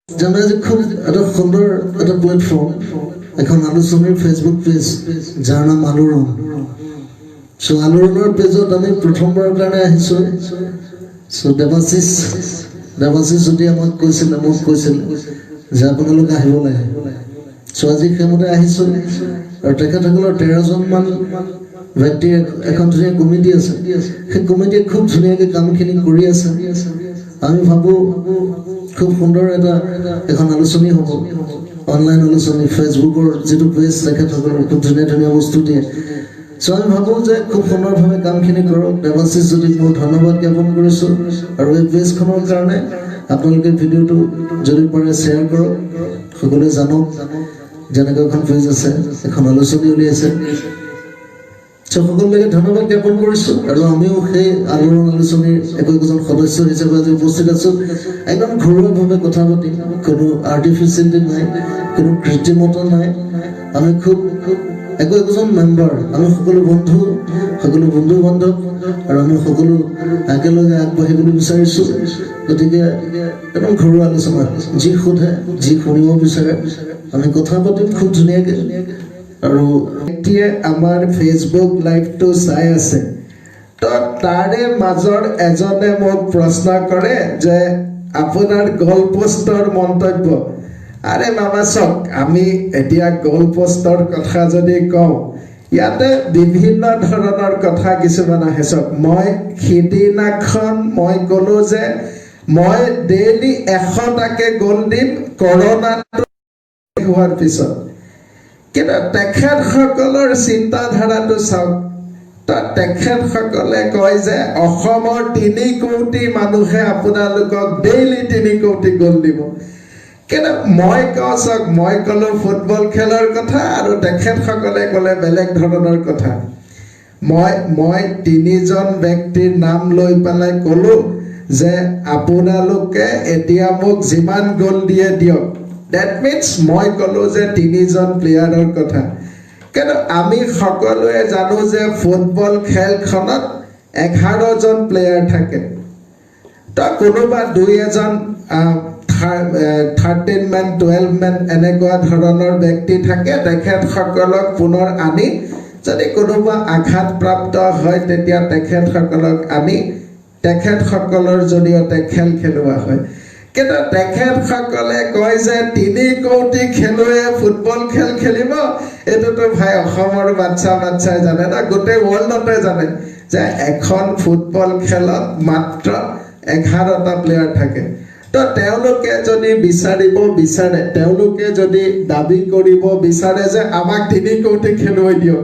জানা যে খুব একটা সুন্দৰ একটা প্ল্যাটফৰ্ম এখন আলোচনীৰ ফেসবুক পেজ যাৰ নাম আলোৰন সো আলোৰণৰ পেজত আমি প্ৰথমবাৰৰ কাৰণে আহিছো সো দেৱাশিস যদি আমাক কৈছিল যে আপোনালোক আহিব লাগে সো আজি সেইমতে আহিছো আৰু তেখেতসকলৰ 13 জন মান ব্যক্তিৰ এখন ধুনীয়া কমিটি আছে সেই কমিটিয়ে খুব ধুনীয়াকৈ কামখিনি কৰি আছে আমি ভাবো খুব সুন্দৰ এটা এখন আলোচনী হ'ব অনলাইন আলোচনী ফেসবুকৰ যেটো পেজ তেখেতসকলৰ খুব ধুনীয়া বস্তু দিয়ে সো আমি ভাবো যে খুব সুন্দৰভাৱে কামখিনি কৰক দেৱাশিস যদি মই ধন্যবাদ জ্ঞাপন কৰিছো আৰু এই পেজখনৰ কাৰণে আপোনালোকে ভিডিঅ'টো যদি পাৰে শ্বেয়াৰ কৰক সকলোৱে জানক যেনেকৈ এখন পেজ আছে এখন আলোচনী উলিয়াইছে সকলোকে ধন্যবাদ জ্ঞাপন কৰিছো আৰু আমিও সেই আলোচন আলোচনীৰ একজন সদস্য হিচাপে আজি উপস্থিত আছো একদম ঘৰুৱাভাৱে কথা পাতিম কোনো আৰ্টিফিচিয়েলিটি নাই কোনো কৃত্ৰিমতা নাই আমি খুব একজন মেম্বাৰ আমি সকলো বন্ধু বান্ধৱ আৰু আমি সকলো একেলগে আগবাঢ়িবলৈ বিচাৰিছো গতিকে একদম ঘৰুৱা আলোচনা যি সোধে যি শুনিব বিচাৰে আমি কথা পাতিম খুব ধুনীয়াকৈ আৰু এতিয়া আমাৰ ফেসবুক লাইভটো চাই আছে তো তাৰে মাজৰ এজনে মোক প্ৰশ্ন কৰে যে আপোনাৰ গল পোষ্টৰ মন্তব্য আৰে মামা চক আমি এতিয়া গল পোষ্টৰ কথা যদি কওঁ ইয়াতে বিভিন্ন ধৰণৰ কথা কিছুমান আহে চক মই সিদিনাখন মই ক'লো যে মই ডেইলি 100টাকে গল দিম কৰোনাটো হোৱাৰ পিছত কিন্তু তেখেতসকলৰ চিন্তাধাৰাটো চাওক তেখেতসকলে কয় যে অসমৰ 3 কোটি মানুহে আপোনালোকক ডেইলি 3 কোটি গল দিব কিন্তু মই কওঁ চাওক মই ক'লো ফুটবল খেলৰ কথা আৰু তেখেতসকলে ক'লে বেলেগ ধৰণৰ কথা মই 3জন ব্যক্তিৰ নাম লৈ পেলাই ক'লো যে আপোনালোকে এতিয়া মোক যিমান গল দিয়ে দিয়ক That means মই ক'লো যে 3জন প্লেয়াৰৰ কথা কিন্তু আমি সকলোৱে জানো যে ফুটবল খেলখনত 11জন প্লেয়াৰ থাকে তো কোনোবা 2-এজন 13 মান 12 মান এনেকুৱা ধৰণৰ ব্যক্তি থাকে তেখেতসকলক পুনৰ আনি যদি কোনোবা আঘাতপ্ৰাপ্ত হয় তেতিয়া তেখেতসকলক আনি তেখেতসকলৰ জৰিয়তে খেল খেলোৱা হয় কিন্তু তেখেতসকলে কয় যে 3 কোটি খেলুৱৈয়ে ফুটবল খেল খেলিব এটোতো ভাই অসমৰ বাচ্চাই জানে না গোটেই ৱৰ্ল্ডতে জানে যে এখন ফুটবল খেলত মাত্ৰ 11টা প্লেয়াৰ থাকে তো তেওঁলোকে যদি বিচাৰে তেওঁলোকে যদি দাবী কৰিব বিচাৰে যে আমাক 3 কোটি খেলুৱৈ দিয়ক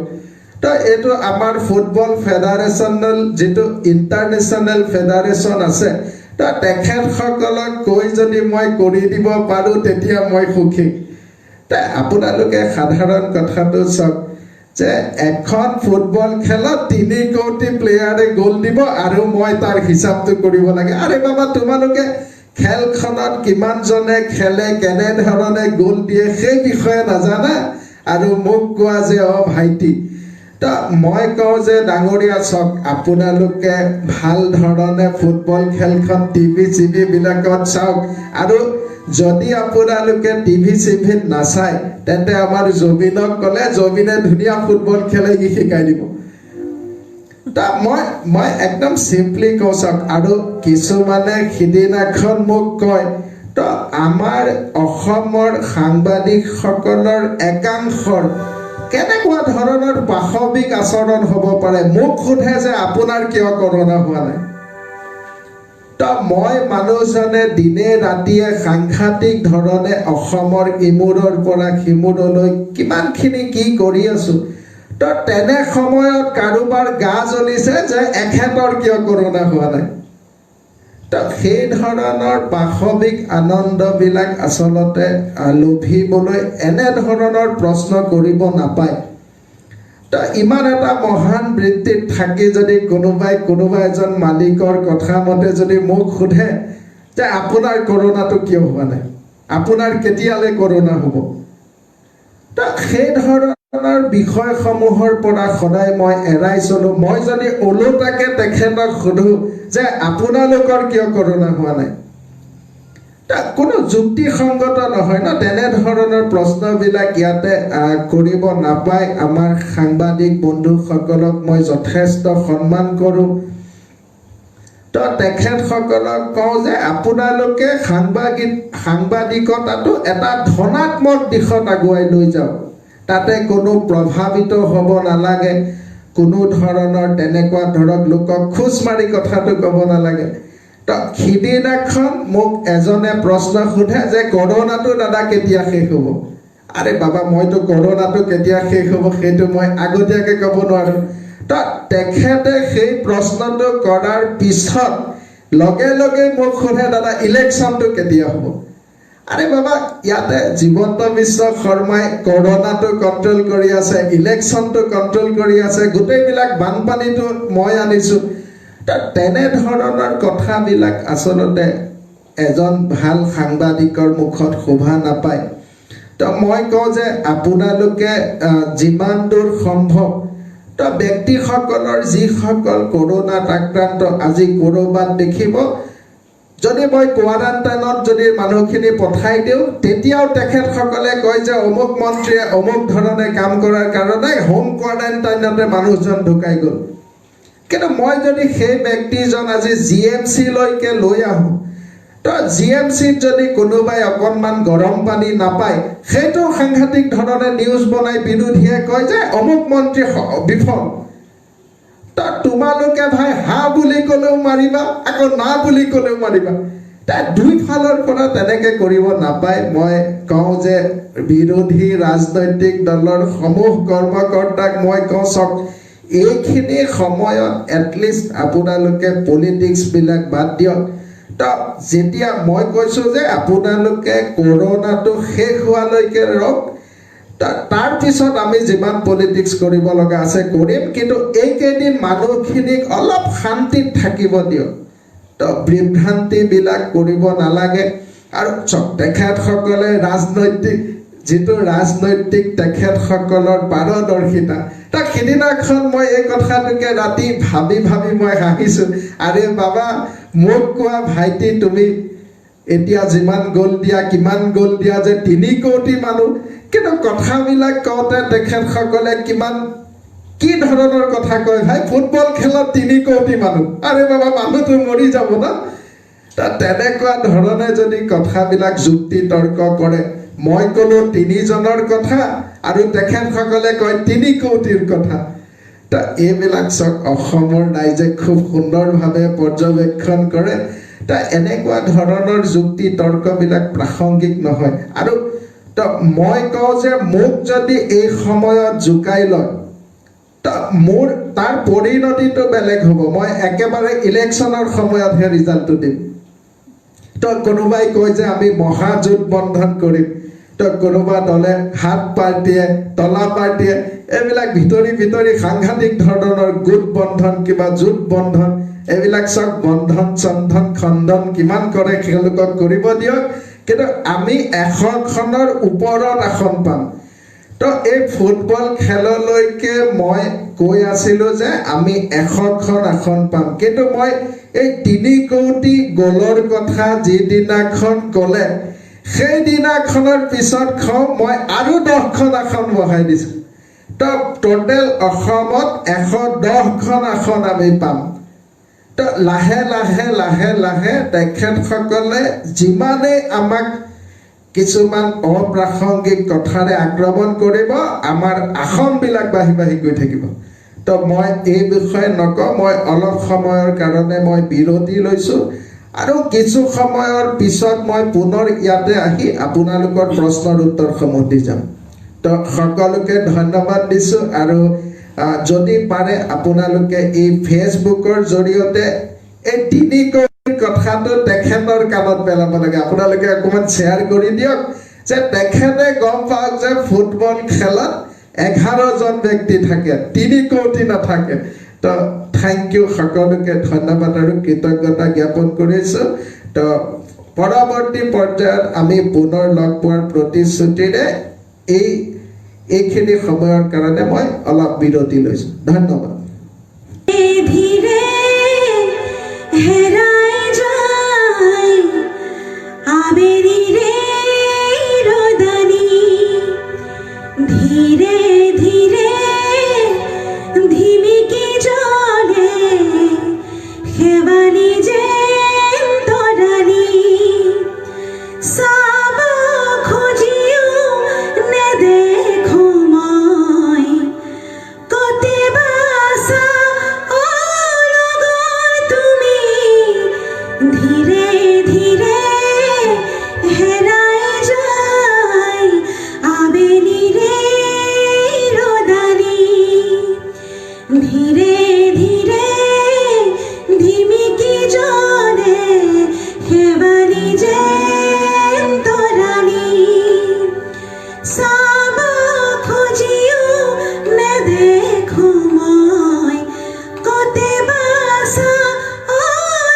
তো এইটো আমাৰ ফুটবল ফেডাৰেশ্যনেল যেটো ইন্টাৰনেশ্যনেল ফেডাৰেশ্যন আছে তো তেখেতসকলক কৈ যদি মই কৰি দিব পাৰো তেতিয়া মই সুখী তা আপোনালোকে সাধাৰণ কথাটো চাওক যে এখন ফুটবল খেলত 3 কোটি প্লেয়াৰে গল দিব আৰু মই তাৰ হিচাপটো কৰিব লাগে আৰে বাবা তোমালোকে খেলখনত কিমান জনে খেলে কেনে ধৰণে গল দিয়ে সেই বিষয়ে নাজানা আৰু মোক কোৱা যে ভাইটি তো মই কওঁ যে ডাঙৰীয়া চক আপোনালোকে ভাল ধৰণে ফুটবল খেলখন টিভি বিলাকত চাওক আৰু যদি আপোনালোকে টিভি নাচায় তেন্তে আমাৰ জুবিনক ক'লে জুবিনে ধুনীয়া ফুটবল খেলে শিকাই দিব তা মই একদম সিম্পলি কওঁ চাওক আৰু কিছুমানে সিদিনাখন মোক কয় তো আমাৰ অসমৰ সাংবাদিকসকলৰ একাংশৰ কেনেকুৱা ধৰণৰ পাশবিক আচৰণ হ'ব পাৰে মোক সোধে যে আপোনাৰ কিয় কৰোনা হোৱা নাই তো মই মানুহজনে দিনে ৰাতিয়ে সাংঘাতিক ধৰণে অসমৰ ইমূৰৰ পৰা সিমূৰলৈ কিমানখিনি কি কৰি আছো তো তেনে সময়ত কাৰোবাৰ গা জ্বলিছে যে এখেতৰ কিয় কৰোনা হোৱা নাই তো সেই ধৰণৰ পাশবিক আনন্দবিলাক আচলতে লোভিবলৈ এনে ধৰণৰ প্ৰশ্ন কৰিব নাপায় তো ইমান এটা মহান বৃত্তিত থাকি যদি কোনোবা এজন মালিকৰ কথা মতে যদি মোক সোধে যে আপোনাৰ কৰোনাটো কিয় হোৱা নাই আপোনাৰ কেতিয়ালে কৰোনা হ'ব তো সেই ধৰণৰ বিষয়সমূহৰ পৰা সদায় মই এৰাই চলো মই যদি ওলোটাকে তেখেতক সোধো যে আপোনালোকৰ কিয় কৰোনা হোৱা নাই তো কোনো যুক্তিসংগত নহয় ন তেনেধৰণৰ প্ৰশ্নবিলাক ইয়াতে কৰিব নাপায় আমাৰ সাংবাদিক বন্ধুসকলক মই যথেষ্ট সন্মান কৰোঁ তো তেখেতসকলক কওঁ যে আপোনালোকে সাংবাদিকতাটো এটা ধনাত্মক দিশত আগুৱাই লৈ যাওক তাতে কোনো প্ৰভাৱিত হ'ব নালাগে কোনো ধৰণৰ তেনেকুৱা ধৰক লোকক খোজ মাৰি কথাটো ক'ব নালাগে তো সিদিনাখন মোক এজনে প্ৰশ্ন সোধে যে কৰোণাটো দাদা কেতিয়া শেষ হ'ব আৰে বাবা মইতো কৰোণাটো কেতিয়া শেষ হ'ব সেইটো মই আগতীয়াকৈ ক'ব নোৱাৰোঁ তো তেখেতে সেই প্ৰশ্নটো কৰাৰ পিছত লগে লগে মোক সোধে দাদা ইলেকশ্যনটো কেতিয়া হ'ব আৰে বাবা ইয়াতে হিমন্ত বিশ্ব শৰ্মাই কৰোণাটো কণ্ট্ৰল কৰি আছে ইলেকশ্যনটো কণ্ট্ৰল কৰি আছে গোটেইবিলাক বানপানীটো মই আনিছোঁ তেনেধৰণৰ কথাবিলাক আচলতে এজন ভাল সাংবাদিকৰ মুখত শোভা নাপায় তো মই কওঁ যে আপোনালোকে যিমান দূৰ সম্ভৱ তো ব্যক্তিসকলৰ যিসকল কৰোণাত আক্ৰান্ত আজি ক'ৰবাত দেখিব যদি মই কোৱাৰাণ্টাইনত যদি মানুহখিনি পঠাই দিওঁ তেতিয়াও তেখেতসকলে কয় যে অমুক মন্ত্ৰীয়ে অমুক ধৰণে কাম কৰাৰ কাৰণে হোম কোৱাৰাণ্টাইনতে মানুহজন ঢুকাই গ'ল কিন্তু মই যদি সেই ব্যক্তিজন আজি জিএমচিলৈকে লৈ আহোঁ তো জিএমচিত যদি কোনোবাই অকণমান গৰম পানী নাপায় সেইটো সাংঘাতিক ধৰণে নিউজ বনাই বিৰোধীয়ে কয় যে অমুক মন্ত্ৰী বিফল তো তোমালোকে ভাই হা বুলি ক'লেও মাৰিবা আকৌ না বুলি ক'লেও মাৰিবা তাই দুইফালৰ পৰা তেনেকৈ কৰিব নাপায় মই কওঁ যে বিৰোধী ৰাজনৈতিক দলৰ সমূহ কৰ্মকৰ্তাক মই কওঁ চাওক এইখিনি সময়ত এটলিষ্ট আপোনালোকে পলিটিক্সবিলাক বাদ দিয়ক তো যেতিয়া মই কৈছোঁ যে আপোনালোকে কৰোণাটো শেষ হোৱালৈকে ৰওক তাৰপিছত আমি যিমান পলিটিক্স কৰিব লগা আছে কৰিম কিন্তু এইকেইদিন মানুহখিনিক অলপ শান্তিত থাকিব দিয়ক তো বিভ্ৰান্তিবিলাক কৰিব নালাগে আৰু তেখেতসকলে ৰাজনৈতিক তেখেতসকলৰ পাৰদৰ্শিতা তাক সিদিনাখন মই এই কথাটোকে ৰাতি ভাবি মই হাঁহিছোঁ আৰে বাবা মোক কোৱা ভাইটি তুমি এতিয়া যিমান গ'ল দিয়া কিমান গ'ল দিয়া যে 3 কোটি মানুহ কিন্তু কথাবিলাক কওঁতে তেখেতসকলে কি ধৰণৰ কথা কয় ভাই ফুটবল খেলত 3 কোটি মানুহ আৰে বাবা মানুহটো মৰি যাব না তেনেকুৱা ধৰণে যদি কথাবিলাক যুক্তি তৰ্ক কৰে মই ক'লো 3 জনৰ কথা আৰু তেখেতসকলে কয় 3 কোটিৰ কথা তো এইবিলাক চক অসমৰ ৰাইজে খুব সুন্দৰভাৱে পৰ্যবেক্ষণ কৰে তো এনেকুৱা ধৰণৰ যুক্তি তৰ্কবিলাক প্ৰাসংগিক নহয় আৰু তো মই কওঁ যে মোক যদি এই সময়ত জোকাই লয় তো মোৰ তাৰ পৰিণতিটো বেলেগ হ'ব মই একেবাৰে ইলেকশ্যনৰ সময়তহে ৰিজাল্টটো দিম তো কোনোবাই কয় যে আমি মহাজোঁট বন্ধন কৰিম তো কোনোবা দলে হাত পাৰ্টীয়ে তলা পাৰ্টীয়ে এইবিলাক ভিতৰি সাংঘাতিক ধৰণৰ গোট বন্ধন কিবা জোঁট বন্ধন এইবিলাক চব বন্ধন চন্ধন খণ্ডন কিমান কৰে তেওঁলোকক কৰিব দিয়ক কিন্তু আমি 100খনৰ ওপৰত আসন পাম তো এই ফুটবল খেললৈকে মই কৈ আছিলোঁ যে আমি 100খন আসন পাম কিন্তু মই এই 3 কোটি গ'লৰ কথা যিদিনাখন ক'লে সেইদিনাখনৰ পিছত কওঁ মই আৰু 10খন আসন বঢ়াই দিছোঁ তো টোটেল অসমত 110খন আসন আমি পাম তো লাহে লাহে তেখেতসকলে যিমানেই আমাক কিছুমান অপ্ৰাসংগিক কথাৰে আক্ৰমণ কৰিব আমাৰ আসনবিলাক বাঢ়ি গৈ থাকিব তো মই এই বিষয়ে নকওঁ মই অলপ সময়ৰ কাৰণে মই বিৰতি লৈছোঁ আৰু কিছু সময়ৰ পিছত মই পুনৰ ইয়াতে আহি আপোনালোকৰ প্ৰশ্নৰ উত্তৰসমূহ দি যাম তো সকলোকে ধন্যবাদ দিছোঁ আৰু যদি পাৰে আপোনালোকে এই ফেচবুকৰ জৰিয়তে এই 3 কোটিৰ কথাটো তেখেতৰ কাণত পেলাব লাগে আপোনালোকে অকণমান শ্বেয়াৰ কৰি দিয়ক যে তেখেতে গম পাওক যে ফুটবল খেলত 11জন ব্যক্তি থাকে 3 কোটি নাথাকে তো থেংক ইউ সকলোকে ধন্যবাদ আৰু কৃতজ্ঞতা জ্ঞাপন কৰিছোঁ তো পৰৱৰ্তী পৰ্যায়ত আমি পুনৰ লগ পোৱাৰ প্ৰতিশ্ৰুতিৰে এইখিনি সময়ৰ কাৰণে মই অলপ বিৰতি লৈছোঁ ধন্যবাদ ধীৰে হেৰাই যায় আবেলি রে রোদানি ধীরে ধীরে ধিমিকি জলে হেবালি যে তরানি সাব খুঁজিও নে দেখো মই কতে বাসা ও লগর তুমি ধীরে ধীরে হেরাই যায় আবেলি রে রোদানি ধীরে ধীরে ধিমিকি জলে হেবালি যে তরানি সাব খুঁজিও নে দেখো মই কতে বাসা ও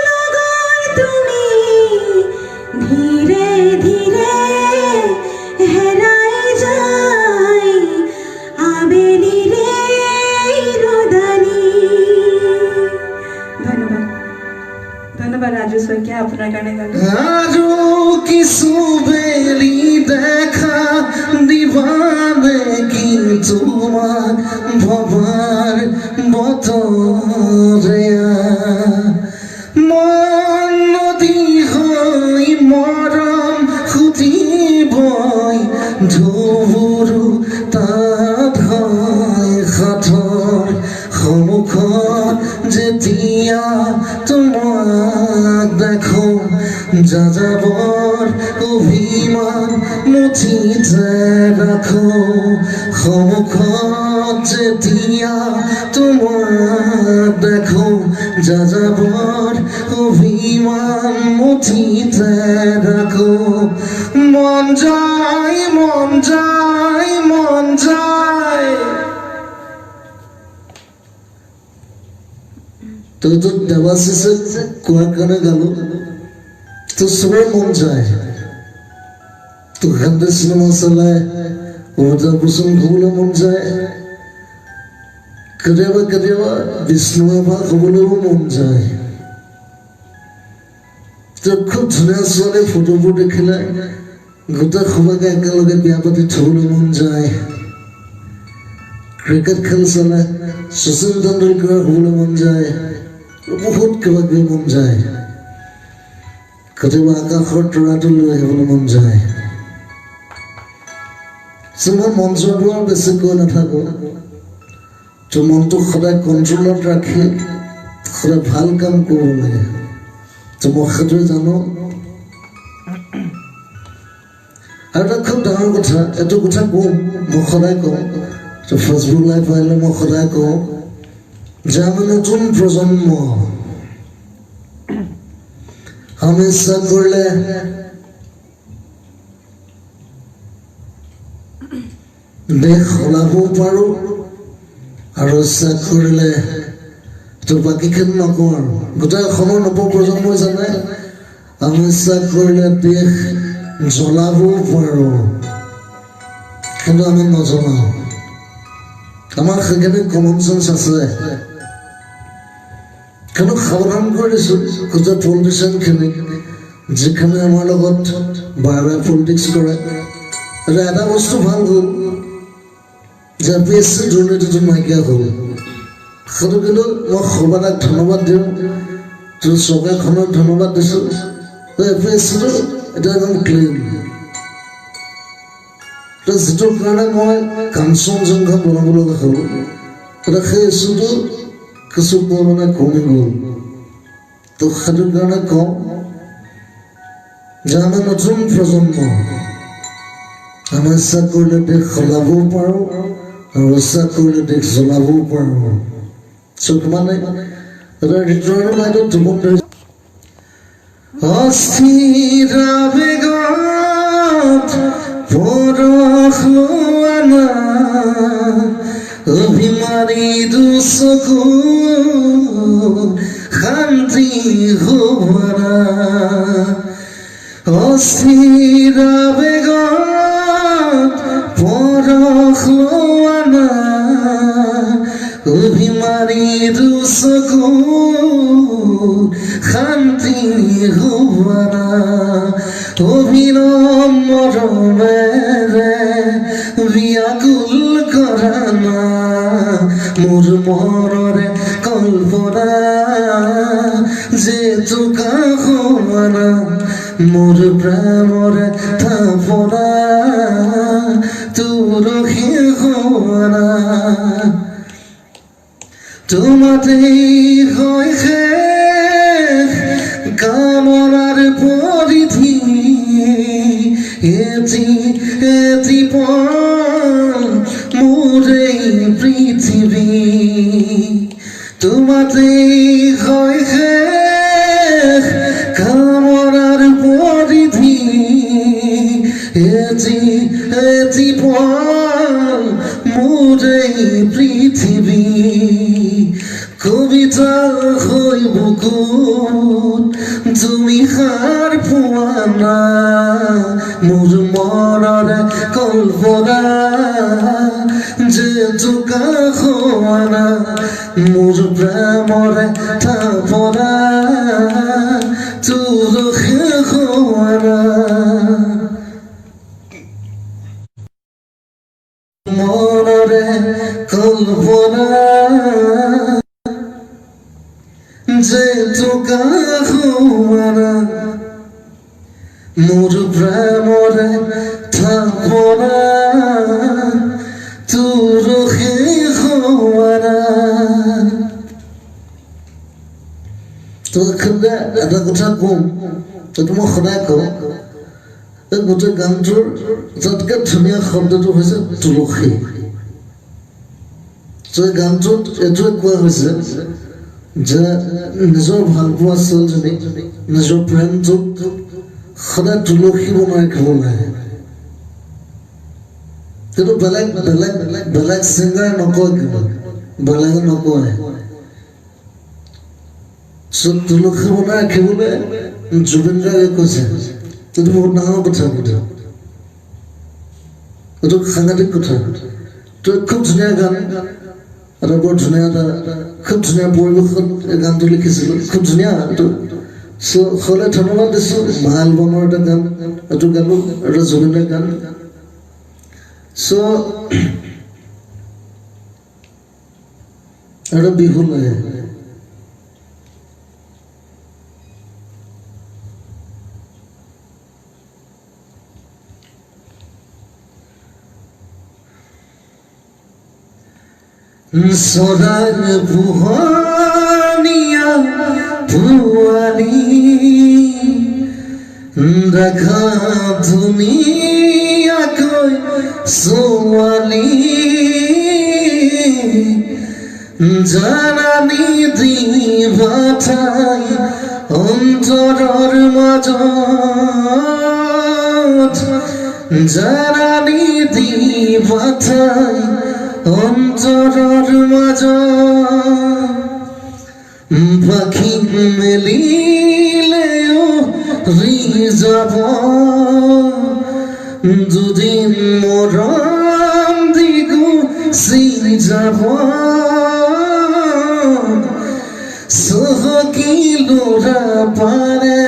লগর তুমি ধীরে ধীরে হেরাই যায় আবেলি রে রোদানি ধন্যবাদ ধন্যবাদ রাজু শইকীয়া আপোনাৰ কাৰণে গান আৰো কিছু বেলি দেখা দিবানে কি তোমাৰ ভবাৰ বতৰে মন নদী হই মৰম খুঁজিবই ঢুবুৰু তাত হয় সাঁথৰ সন্মুখত যেতিয়া তোমাক দেখো যাযাবৰ অভিমান মুঠিতে ৰাখো সন্মুখত যেতিয়া তোমাক দেখো যাযাবৰ অভিমান মুঠিতে ৰাখো মন যায় মন যায় মন যায় তো দেৱাশিষে কোৱাৰ কাৰণে গালো তো সবৰ মন যায় তো খান্দে চিনেমা চালাই অমিতাভ বচ্চন ক'বলৈ মন যায় কেতিয়াবা কেতিয়াবা বিষ্ণু এভাগ ক'বলৈও মন যায় তো খুব ধুনীয়া ছোৱালী ফটোবোৰ দেখিলে গোটেই সবাকে একেলগে বিয়া পাতি থ'বলৈ মন যায় ক্ৰিকেট খেল চালে শচীন তেণ্ডুলকাৰ হ'বলৈ মন যায় বহুত কিবা কিবি মন যায় কেতিয়াবা আকাশৰ তৰাটো লৈ আহিবলৈ মন যায় মই মন যোৱাবোৰ আৰু বেছি কৈ নাথাকোঁ তো মনটো সদায় কণ্ট্ৰলত ৰাখি সদায় ভাল কাম কৰিব লাগে তো মই সেইটোৱে জানো আৰু এটা খুব ডাঙৰ কথা এইটো কথা কওঁ মই সদায় কওঁ তো ফেচবুক লাইভ আহিলে মই সদায় কওঁ যে আমি নতুন প্ৰজন্ম আমি ইচ্ছা কৰিলে দেশ সলাবও পাৰোঁ আৰু ইচ্ছা কৰিলে তো বাকীখিনি নকওঁ আৰু গোটেই অসমৰ নৱপ্ৰজন্মই জানে আমি ইচ্ছা কৰিলে দেশ জ্বলাবও পাৰোঁ কিন্তু আমি নজ্বলাওঁ আমাৰ সেইখিনি কমন চেঞ্চ আছে কিন্তু সাৱধান কৰি দিছোঁ গোটেই পলিটিচিয়ানখিনিক যিখিনি আমাৰ লগত বাৰে বাৰে পলিটিক্স কৰে এটা বস্তু ভাল হ'ল যে APSC দুৰ্নীতিটো নাইকিয়া হ'ল সেইটো কিন্তু মই সৰ্বাদাক ধন্যবাদ দিওঁ তো চৰকাৰখনক ধন্যবাদ দিছোঁ APSCটো এতিয়া একদম ক্লিন তো যিটোৰ কাৰণে মই কাঞ্চনজংঘা বনাব লগা হ'ল এতিয়া সেই ইছ্যুটো কিছু পৰিমাণে কমি গ'ল তো সেইটোৰ কাৰণে কওঁ যে আমি নতুন প্ৰজন্ম আমি ইচ্ছা কৰিলে দেশ সলাবও পাৰোঁ আৰু ইচ্ছা কৰিলে দেশ জ্বলাবও পাৰোঁ চব মানে এটা ৰিটাৰ্ণ লাইটত টোপন ধৰিছে অস্থিৰ আবেগত পৰশ লোৱানা অভিমানী দুচকু শান্তি হোৱানা অস্থিৰ আবেগত পৰশ লোৱানা অভিমানী দুচকু শান্তি হোৱানা অভিনম মৰমেৰে বিয়াকুল কৰা না মোৰ মনৰে কল্পনা যে চোকা হোৱানা মোৰ প্ৰেমৰে থাপনা তোৰ হোৱানা তোমাতেই হয় শেষ কামনাৰ পৰিধি এটি পল মোৰ এই পৃথিৱী তোমাতেই হয় শেষ কামনাৰ পৰিধি এটি পল মোৰ এই পৃথিৱী কবিতা হৈ বুকুত তুমি সাৰ পোৱা না মোৰ মনৰে কল্পনা যে চোকা হোৱানা মোৰ প্ৰেমৰে থাপনা তোৰ হোৱানা মনৰে কল্পনা যে চোকা হোৱানা মোৰ প্ৰেমৰে থাপনা তোৰ হোৱানা তোক এটা কথা কম তইতো মই সদায় কওঁ এই গোটেই গানটোৰ আটাইতকৈ ধুনীয়া শব্দটো হৈছে তুলসী তই গানটোত এইটোৱে কোৱা হৈছে যে নিজৰ ভালপোৱা ছোৱালীজনী নিজৰ প্ৰেমটোক সদায় তুলসী বনাই খাব লাগে কিন্তু বেলেগ ছিংগাৰ নকয় কিন্তু বেলেগে নকয় তুলসী বনাই ৰাখিবলৈ জুবিন গাৰ্গে কৈছে এইটো বহুত ডাঙৰ কথা কিন্তু এইটো সাংঘাতিক কথা তই খুব ধুনীয়া গান এটা বৰ ধুনীয়া এটা খুব ধুনীয়া পৰিৱেশত এই গানটো লিখিছিলোঁ খুব ধুনীয়া এইটো হ'লে ধন্যবাদ দিছোঁ মা এলবামৰ এটা গান এইটো গালোঁ এটা জুবিনৰ গান এটা বিহু লাগে সদায় পোহনীয়া পোৱালি দেখা ধুনীয়াকৈ ছোৱালী জানানি দিবা ঠাই অন্তৰৰ মাজত জানানি দিবা ঠাই অন্তৰৰ মাজত পাখি মেলিলেও ৰিজাব দুদিন মৰম দি গুচি যাব চহকী ল'ৰা পাৰে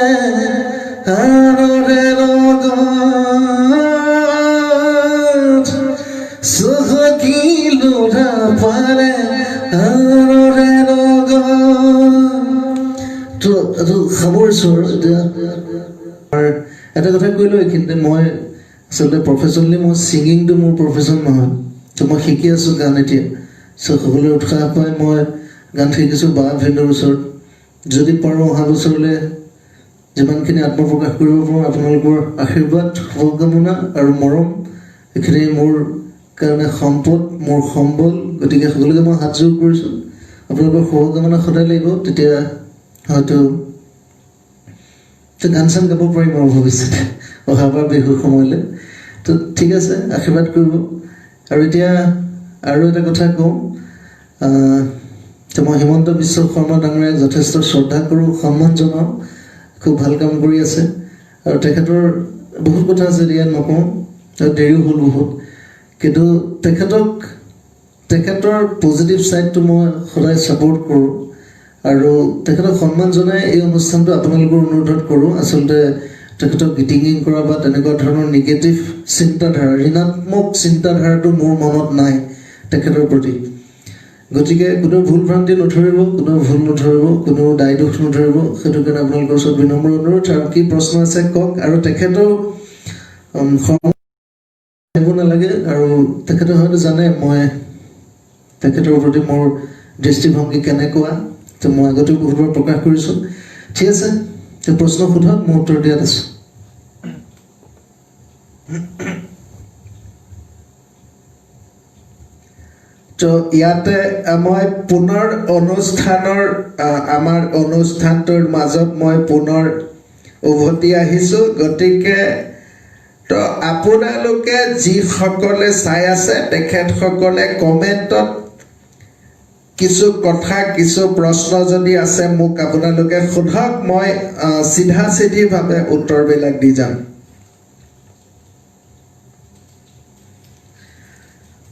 আনৰে লগত চহকী ল'ৰা পাৰে আনৰে লগত এইটো সামৰিছোঁ আৰু এতিয়া এটা কথা কৈ লওঁ এইখিনিতে মই আচলতে প্ৰফেচনেলি মই ছিংগিংটো মোৰ প্ৰফেচন নহয় তো মই শিকি আছোঁ গান এতিয়া সকলোৰে উৎসাহ পাই মই গান শিকিছোঁ বা ভিন্দৰ ওচৰত যদি পাৰোঁ অহা বছৰলৈ যিমানখিনি আত্মপ্ৰকাশ কৰিব পাৰোঁ আপোনালোকৰ আশীৰ্বাদ শুভকামনা আৰু মৰম এইখিনি মোৰ কাৰণে সম্পদ মোৰ সম্বল গতিকে সকলোকে মই হাত যোগ কৰিছোঁ আপোনালোকৰ শুভকামনা সদায় লাগিব তেতিয়া হয়তো গান চান গাব পাৰিম আৰু ভৱিষ্যতে অহাবাৰ বিহুৰ সময়লৈ তো ঠিক আছে আশীৰ্বাদ কৰিব আৰু এতিয়া আৰু এটা কথা কওঁ মই হিমন্ত বিশ্ব শৰ্মা ডাঙৰীয়াক যথেষ্ট শ্ৰদ্ধা কৰোঁ সন্মান জনাওঁ খুব ভাল কাম কৰি আছে আৰু তেখেতৰ বহুত কথা আছে ইয়াত নকওঁ দেৰিও হ'ল বহুত কিন্তু তেখেতৰ পজিটিভ ছাইডটো মই সদায় ছাপোৰ্ট কৰোঁ আৰু তেখেতক সন্মান জনাই এই অনুষ্ঠানটো আপোনালোকৰ অনুৰোধত কৰোঁ আচলতে তেখেতক গিটিঙিং কৰা বা তেনেকুৱা ধৰণৰ নিগেটিভ চিন্তাধাৰা ঋণাত্মক চিন্তাধাৰাটো মোৰ মনত নাই তেখেতৰ প্ৰতি গতিকে কোনো ভুল ভ্ৰান্তি নধৰিব কোনো ভুল নধৰিব কোনো দায় দোষ নধৰিব সেইটো কাৰণে আপোনালোকৰ ওচৰত বিনম্ৰ অনুৰোধ আৰু কি প্ৰশ্ন আছে কওক আৰু তেখেতৰ আহিব নালাগে আৰু তেখেতে হয়তো জানে মই তেখেতৰ প্ৰতি মোৰ দৃষ্টিভংগী কেনেকুৱা তো মই আগতে বহুতবাৰ প্ৰকাশ কৰিছোঁ ঠিক আছে তো প্ৰশ্ন সোধক মই উত্তৰ দিয়াত আছোঁ তো ইয়াতে মই পুনৰ অনুষ্ঠানৰ আমাৰ অনুষ্ঠানটোৰ মাজত মই পুনৰ উভতি আহিছোঁ গতিকে তো আপোনালোকে যিসকলে চাই আছে তেখেতসকলে কমেণ্টত কিছু কথা কিছু প্ৰশ্ন যদি আছে মোক আপোনালোকে সোধক মই চিধা চিধিভাৱে উত্তৰবিলাক দি যাম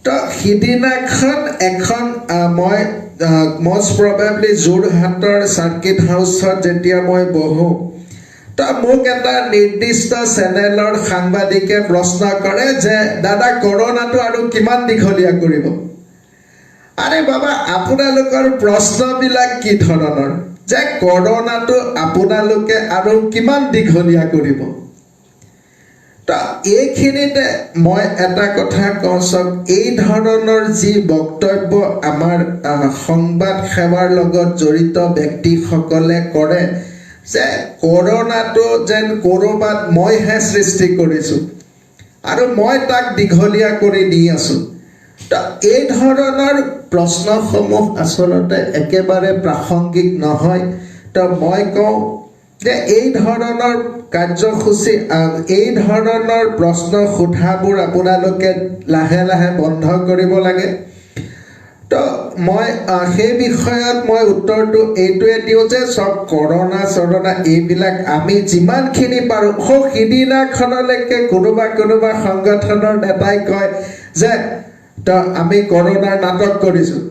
তো সিদিনাখন এখন মই most probably যোৰহাটৰ চাৰ্কিট হাউচত যেতিয়া মই বহোঁ তো মোক এটা নিৰ্দিষ্ট চেনেলৰ সাংবাদিকে প্ৰশ্ন কৰে যে দাদা কৰোনাটো আৰু কিমান দীঘলীয়া কৰিব আৰে বাবা আপোনালোকৰ প্ৰশ্নবিলাক কি ধৰণৰ যে কৰোনাটো আপোনালোকে আৰু কিমান দীঘলীয়া কৰিব তো এইখিনিতে মই এটা কথা কওঁ চাওক এই ধৰণৰ যি বক্তব্য আমাৰ সংবাদ সেৱাৰ লগত জড়িত ব্যক্তিসকলে কৰে যে কৰোনাটো যেন ক'ৰবাত মইহে সৃষ্টি কৰিছোঁ আৰু মই তাক দীঘলীয়া কৰি দি আছোঁ তো এই ধৰণৰ প্ৰশ্নসমূহ আচলতে একেবাৰে প্ৰাসংগিক নহয় তো মই কওঁ যে এই ধৰণৰ কাৰ্যসূচী এই ধৰণৰ প্ৰশ্ন সোধাবোৰ আপোনালোকে লাহে লাহে বন্ধ কৰিব লাগে তো মই সেই বিষয়ত মই উত্তৰটো এইটোৱে দিওঁ যে চব কৰোনা চৰোনা এইবিলাক আমি যিমানখিনি পাৰোঁ সিদিনাখনলৈকে কোনোবা সংগঠনৰ নেতাই কয় যে তো আমি কৰোনাৰ নাটক কৰিছোঁ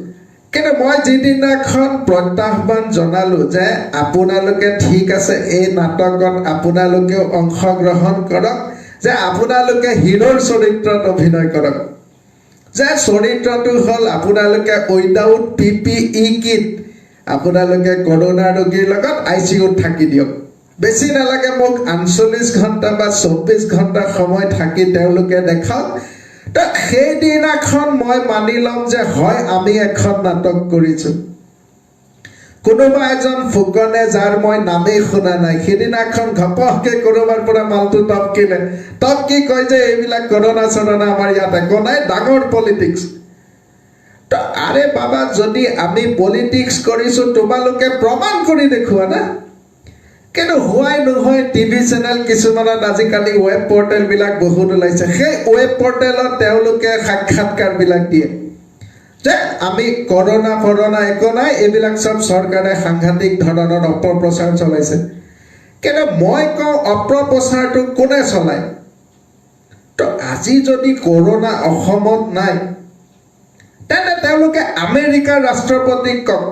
কিন্তু মই যিদিনাখন প্ৰত্যাহ্বান জনালোঁ যে আপোনালোকে ঠিক আছে এই নাটকত আপোনালোকেও অংশগ্ৰহণ কৰক যে আপোনালোকে হিৰোৰ চৰিত্ৰত অভিনয় কৰক যে চৰিত্ৰটো হ'ল আপোনালোকে উইদাউট PPE কিট আপোনালোকে কৰোনা ৰোগীৰ লগত ICUত থাকি দিয়ক বেছি নালাগে মোক 48 ঘণ্টা বা 24 ঘণ্টা সময় থাকি তেওঁলোকে দেখাওক তো সেইদিনাখন মই মানি ল'ম যে হয় আমি এখন নাটক কৰিছোঁ কোনোবা এজন ফুকনে যাৰ মই নামেই শুনা নাই সেইদিনাখন ঘপহকৈ কোনোবাৰ পৰা মালটো টপকি কয় যে এইবিলাক কৰোনা চৰোনা আমাৰ ইয়াত একো নাই ডাঙৰ পলিটিক্স তো আৰে বাবা যদি আমি পলিটিক্স কৰিছোঁ তোমালোকে প্ৰমাণ কৰি দেখুওৱা না কিন্তু হোৱাই নহয় টিভি চেনেল কিছুমানত আজিকালি ৱেব পৰ্টেলবিলাক বহুত ওলাইছে সেই ৱেব পৰ্টেলত তেওঁলোকে সাক্ষাৎকাৰবিলাক দিয়ে যে আমি কৰোনা একো নাই এইবিলাক চব চৰকাৰে সাংঘাতিক ধৰণৰ অপপ্ৰচাৰ চলাইছে কিন্তু মই কওঁ অপপ্ৰচাৰটো কোনে চলায় তো আজি যদি কৰোনা অসমত নাই তেন্তে তেওঁলোকে আমেৰিকাৰ ৰাষ্ট্ৰপতিক কওক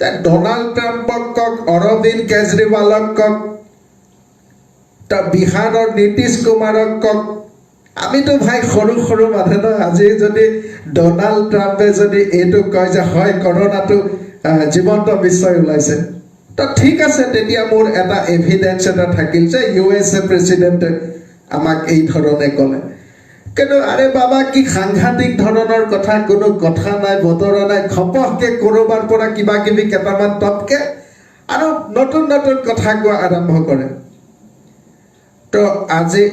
ডোনাল্ড ট্ৰাম্পক কওক অৰবিন্দ কেজৰিৱালক কওক তো বিহাৰৰ নীতিশ কুমাৰক কওক আমিতো ভাই সৰু মানুহ নহয় আজি যদি ডোনাল্ড ট্ৰাম্পে যদি এইটো কয় যে হয় কৰোনাটো জীৱন্ত বিশ্বই ওলাইছে তো ঠিক আছে তেতিয়া মোৰ এটা এভিডেন্স এটা থাকিল যে USA প্ৰেচিডেণ্টে আমাক এই ধৰণে ক'লে কিন্তু আৰে বাবা কি সাংঘাতিক ধৰণৰ কথা কোনো কথা নাই বতৰা নাই ঘপহকৈ ক'ৰবাৰ পৰা কিবা কিবি কেইটামান টপকে আৰু নতুন কথা কোৱা আৰম্ভ কৰে তো আজি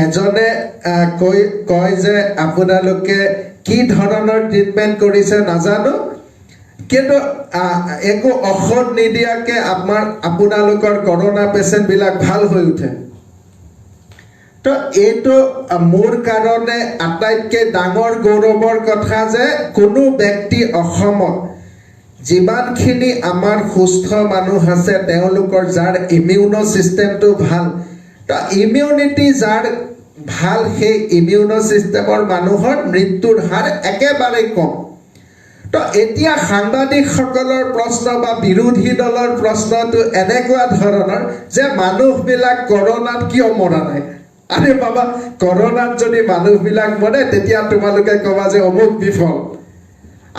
এজনে কয় যে আপোনালোকে কি ধৰণৰ ট্ৰিটমেণ্ট কৰিছে নাজানো কিন্তু একো ঔষধ নিদিয়াকে আপোনালোকৰ কৰোনা পেচেণ্টবিলাক ভাল হৈ উঠে তো এইটো মোৰ কাৰণে আটাইতকৈ ডাঙৰ গৌৰৱৰ কথা যে কোনো ব্যক্তি অসমত যিমানখিনি আমাৰ সুস্থ মানুহ আছে তেওঁলোকৰ যাৰ ইমিউনো চিষ্টেমটো ভাল তো ইমিউনিটি যাৰ ভাল সেই ইমিউনো চিষ্টেমৰ মানুহৰ মৃত্যুৰ হাৰ একেবাৰে কম তো এতিয়া সাংবাদিকসকলৰ প্ৰশ্ন বা বিৰোধী দলৰ প্ৰশ্নটো এনেকুৱা ধৰণৰ যে মানুহবিলাক কৰোণাত কিয় মৰা নাই আৰে বাবা কৰোণাত যদি মানুহবিলাক মৰে তেতিয়া তোমালোকে ক'বা যে অমুক বিফল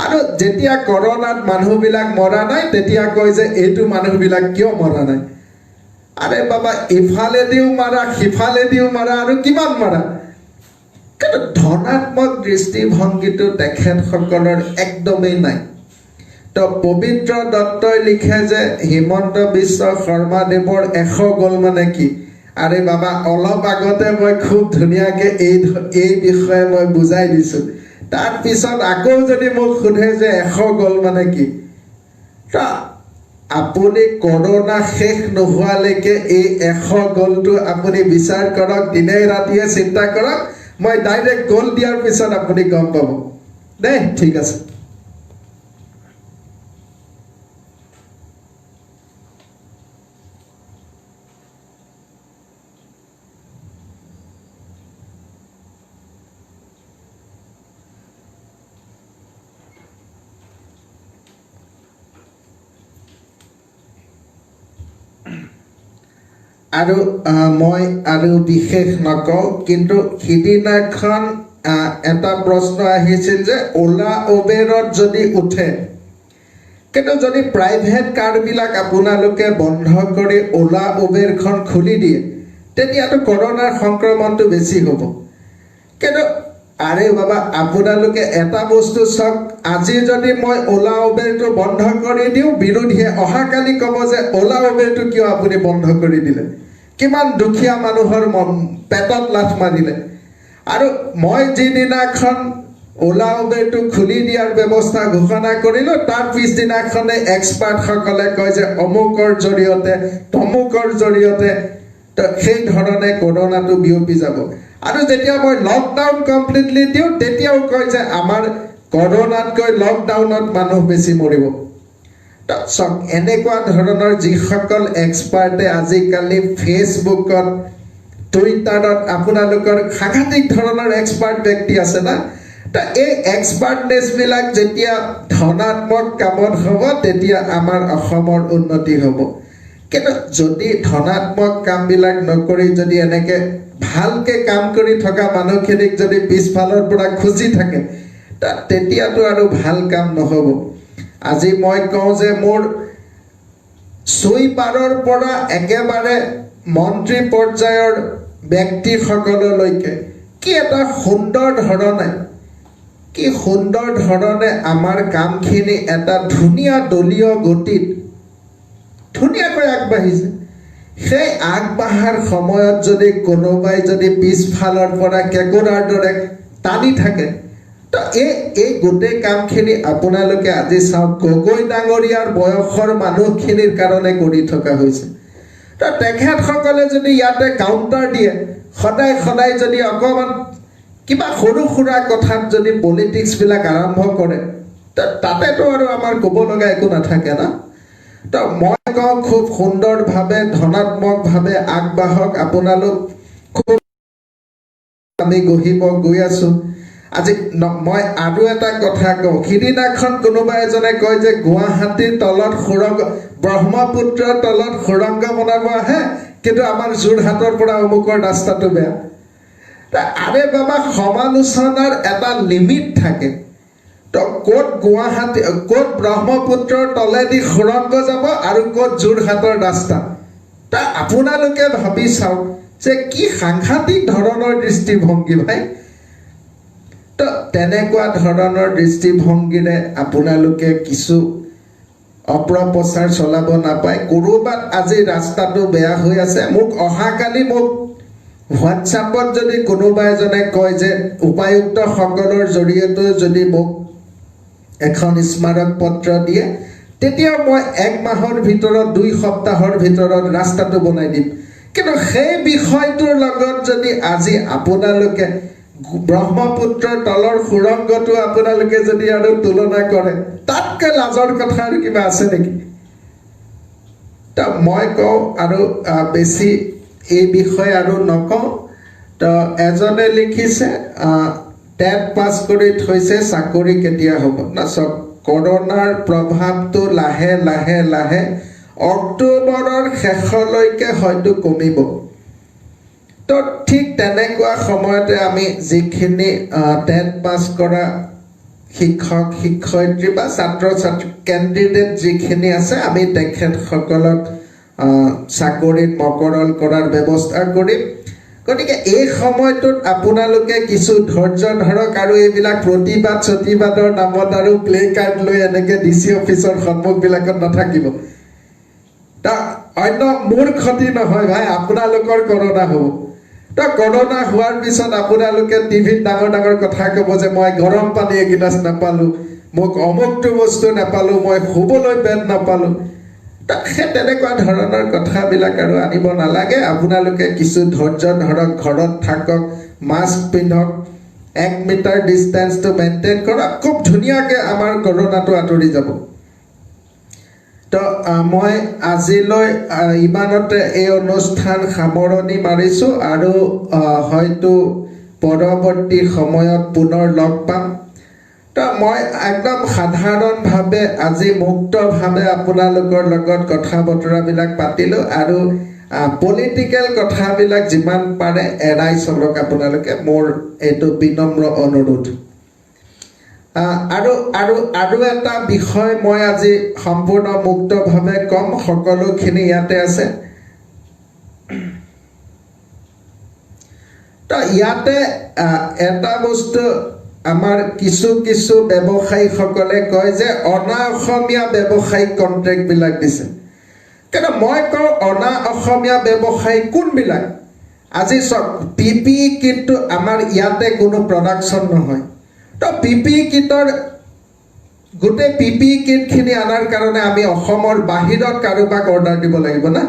আৰু যেতিয়া কৰোণাত মানুহবিলাক মৰা নাই তেতিয়া কয় যে এইটো মানুহবিলাক কিয় মৰা নাই আৰে বাবা ইফালেদিও মাৰা সিফালেদিও মাৰা আৰু কিমান মাৰা কিন্তু ধনাত্মক দৃষ্টিভংগীটো তেখেতসকলৰ একদমেই নাই তো পবিত্ৰ দত্তই লিখে যে হিমন্ত বিশ্ব শৰ্মা দেৱৰ 100 গ'ল মানে কি আৰে বাবা অলপ আগতে মই খুব ধুনীয়াকে এই বিষয়ে মই বুজাই দিছোঁ তাৰ পিছত আকৌ যদি মোক সোধে যে 100 গ'ল মানে কি তা আপুনি কৰোণা শেষ নোহোৱালৈকে এই 100 গ'লটো আপুনি বিচাৰ কৰক দিনে ৰাতিয়ে চিন্তা কৰক মই ডাইৰেক্ট গ'ল দিয়াৰ পিছত আপুনি গম পাব দে ঠিক আছে আৰু মই আৰু বিশেষ নকওঁ কিন্তু সিদিনাখন এটা প্ৰশ্ন আহিছিল যে ওলা উবেৰত যদি উঠে কিন্তু যদি প্ৰাইভেট কাৰবিলাক আপোনালোকে বন্ধ কৰি ওলা উবেৰখন খুলি দিয়ে তেতিয়াতো কৰোণাৰ সংক্ৰমণটো বেছি হ'ব কিন্তু আৰে বাবা আপোনালোকে এটা বস্তু চাওক আজি যদি মই ওলা উবেৰটো বন্ধ কৰি দিওঁ বিৰোধীয়ে অহাকালি ক'ব যে ওলা উবেৰটো কিয় আপুনি বন্ধ কৰি দিলে কিমান দুখীয়া মানুহৰ পেটত লাথ মাৰিলে আৰু মই যিদিনাখন ওলা উবেৰটো খুলি দিয়াৰ ব্যৱস্থা ঘোষণা কৰিলোঁ তাৰ পিছদিনাখনে এক্সপাৰ্টসকলে কয় যে অমুকৰ জৰিয়তে তমুকৰ জৰিয়তে সেই ধৰণে কৰোণাটো বিয়পি যাব আৰু যেতিয়া মই লকডাউন কমপ্লিটলি দিওঁ তেতিয়াও কয় যে আমাৰ কৰোণাতকৈ লকডাউনত মানুহ বেছি মৰিব চাওক এনেকুৱা ধৰণৰ যিসকল এক্সপাৰ্টে আজিকালি ফেচবুকত টুইটাৰত আপোনালোকৰ সাংঘাতিক ধৰণৰ এক্সপাৰ্ট ব্যক্তি আছে না তা এই এক্সপাৰ্টনেছবিলাক যেতিয়া ধনাত্মক কামত হ'ব তেতিয়া আমাৰ অসমৰ উন্নতি হ'ব কিন্তু যদি ধনাত্মক কামবিলাক নকৰি যদি এনেকে ভালকে কাম কৰি থকা মানুহখিনিক যদি পিছফালৰ পৰা খুজি থাকে তেতিয়াতো আৰু ভাল কাম নহ'ব আজি মই কওঁ যে মোৰ চুইপাৰৰ পৰা একেবাৰে মন্ত্ৰী পৰ্যায়ৰ ব্যক্তিসকললৈকে কি এটা সুন্দৰ ধৰণে আমাৰ কামখিনি এটা ধুনীয়া দলীয় গতিত ধুনীয়াকৈ আগবাঢ়িছে সেই আগবাঢ়াৰ সময়ত যদি কোনোবাই যদি পিছফালৰ পৰা কেঁকুৰাৰ দৰে টানি থাকে তো এই গোটেই কামখিনি আপোনালোকে আজি চাওক গগৈ ডাঙৰীয়াৰ বয়সৰ মানুহখিনিৰ কাৰণে কৰি থকা হৈছে তো তেখেতসকলে যদি ইয়াতে কাউণ্টাৰ দিয়ে সদায় যদি অকণমান কিবা সৰু সুৰা কথাত যদি পলিটিক্সবিলাক আৰম্ভ কৰে তাতেতো আৰু আমাৰ ক'ব লগা একো নাথাকে না তো মই কওঁ খুব সুন্দৰভাৱে ধনাত্মকভাৱে আগবাঢ়ক আপোনালোক খুব আমি গৈ আছোঁ আজি মই আৰু এটা কথা কওঁ সিদিনাখন কোনোবা এজনে কয় যে গুৱাহাটীৰ তলত ব্ৰহ্মপুত্ৰৰ তলত সুৰংগ বনাব আহে কিন্তু আমাৰ যোৰহাটৰ পৰা অমুকৰ ৰাস্তাটো বেয়া আৰে বাবা সমালোচনাৰ এটা লিমিট থাকে তো ক'ত গুৱাহাটী ক'ত ব্ৰহ্মপুত্ৰৰ তলেদি সুৰংগ যাব আৰু ক'ত যোৰহাটৰ ৰাস্তা আপোনালোকে ভাবি চাওক যে কি সাংঘাতিক ধৰণৰ দৃষ্টিভংগী ভাই তো তেনেকুৱা ধৰণৰ দৃষ্টিভংগীৰে আপোনালোকে কিছু অপপ্ৰচাৰ চলাব নাপায় ক'ৰবাত আজি ৰাস্তাটো বেয়া হৈ আছে মোক অহাকালি হোৱাটছআপত যদি কোনোবা এজনে কয় যে উপায়ুক্তসকলৰ জৰিয়তে যদি মোক এখন স্মাৰক পত্ৰ দিয়ে তেতিয়া মই 1 মাহৰ ভিতৰত 2 সপ্তাহৰ ভিতৰত ৰাস্তাটো বনাই দিম কিন্তু সেই বিষয়টোৰ লগত যদি আজি আপোনালোকে ব্ৰহ্মপুত্ৰৰ তলৰ সুৰংগটো আপোনালোকে যদি আৰু তুলনা কৰে তাতকৈ লাজৰ কথা আৰু কিবা আছে নেকি তো মই কওঁ আৰু বেছি এই বিষয়ে আৰু নকওঁ তো এজনে লিখিছে টেট পাছ কৰি থৈছে চাকৰি কেতিয়া হ'ব না চব কৰোনাৰ প্ৰভাৱটো লাহে লাহে লাহে অক্টোবৰৰ শেষলৈকে হয়তো কমিব তো ঠিক তেনেকুৱা সময়তে আমি যিখিনি 10 পাছ কৰা শিক্ষক শিক্ষয়িত্ৰী বা ছাত্ৰ ছাত্ৰী কেণ্ডিডেট যিখিনি আছে আমি তেখেতসকলক চাকৰিত মকৰল কৰাৰ ব্যৱস্থা কৰিম গতিকে এই সময়টোত আপোনালোকে কিছু ধৈৰ্য ধৰক আৰু এইবিলাক প্ৰতিবাদৰ নামত আৰু প্লে কাৰ্ড লৈ এনেকৈ DC অফিচৰ সন্মুখবিলাকত নাথাকিব তা অন্য মোৰ ক্ষতি নহয় ভাই আপোনালোকৰ কৰোণা হ'ব তো কৰোণা হোৱাৰ পিছত আপোনালোকে টিভিত ডাঙৰ ডাঙৰ কথা ক'ব যে মই গৰম পানী এগিলাচ নাপালোঁ মোক অমুকটো বস্তু নাপালোঁ মই শুবলৈ বেড নাপালোঁ সেই তেনেকুৱা ধৰণৰ কথাবিলাক আৰু আনিব নালাগে আপোনালোকে কিছু ধৈৰ্য ধৰক ঘৰত থাকক মাস্ক পিন্ধক 1 মিটাৰ ডিষ্টেন্সটো মেইনটেইন কৰক খুব ধুনীয়াকৈ আমাৰ কৰোণাটো আঁতৰি যাব তো মই আজিলৈ ইমানতে এই অনুষ্ঠান সামৰণি মাৰিছোঁ আৰু হয়তো পৰৱৰ্তী সময়ত পুনৰ লগ পাম তো মই একদম সাধাৰণভাৱে আজি মুক্তভাৱে আপোনালোকৰ লগত কথা বতৰাবিলাক পাতিলোঁ আৰু পলিটিকেল কথাবিলাক যিমান পাৰে এৰাই চলক আপোনালোকে মোৰ এইটো বিনম্ৰ অনুৰোধ আৰু এটা বিষয় মই আজি সম্পূৰ্ণ মুক্তভাৱে কম সকলোখিনি ইয়াতে আছে তো ইয়াতে এটা বস্তু আমাৰ কিছু ব্যৱসায়ীসকলে কয় যে অনা অসমীয়া ব্যৱসায়িক কণ্ট্ৰেক্টবিলাক দিছে কিন্তু মই কওঁ অনা অসমীয়া ব্যৱসায়ী কোনবিলাক আজি চাওক PPE কিটটো আমাৰ ইয়াতে কোনো প্ৰডাকশ্যন নহয় তো PPE কিটৰ গোটেই PPE কিটখিনি আনাৰ কাৰণে আমি অসমৰ বাহিৰত কাৰোবাক অৰ্ডাৰ দিব লাগিব না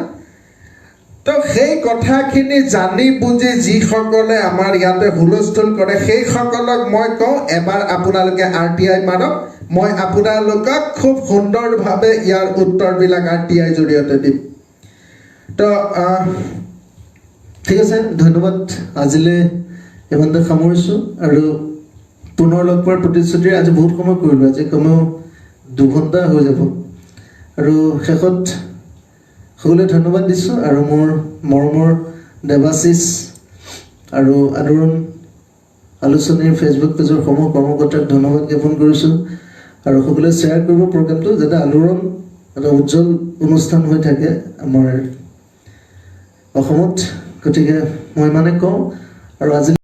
তো সেই কথাখিনি জানি বুজি যিসকলে আমাৰ ইয়াতে হুলস্থুল কৰে সেইসকলক মই কওঁ এবাৰ আপোনালোকে RTI মাৰক মই আপোনালোকক খুব সুন্দৰভাৱে ইয়াৰ উত্তৰবিলাক RTI জৰিয়তে দিম তো ঠিক আছে ধন্যবাদ আজিলৈ ইমানতে সামৰিছোঁ আৰু পুনৰ লগ পোৱাৰ প্ৰতিশ্ৰুতি আজি বহুত সময় কৰিলোঁ আজি কমেও 2 ঘণ্টা হৈ যাব আৰু শেষত সকলোৱে ধন্যবাদ দিছোঁ আৰু মোৰ মৰমৰ দেৱাশিষ আৰু আলোড়ন আলোচনীৰ ফেচবুক পেজৰ সমূহ কৰ্মকৰ্তাক ধন্যবাদ জ্ঞাপন কৰিছোঁ আৰু সকলোৱে শ্বেয়াৰ কৰিব প্ৰগ্ৰামটো যাতে আলোড়ন এটা উজ্জ্বল অনুষ্ঠান হৈ থাকে আমাৰ অসমত গতিকে মই মানে কওঁ আৰু আজি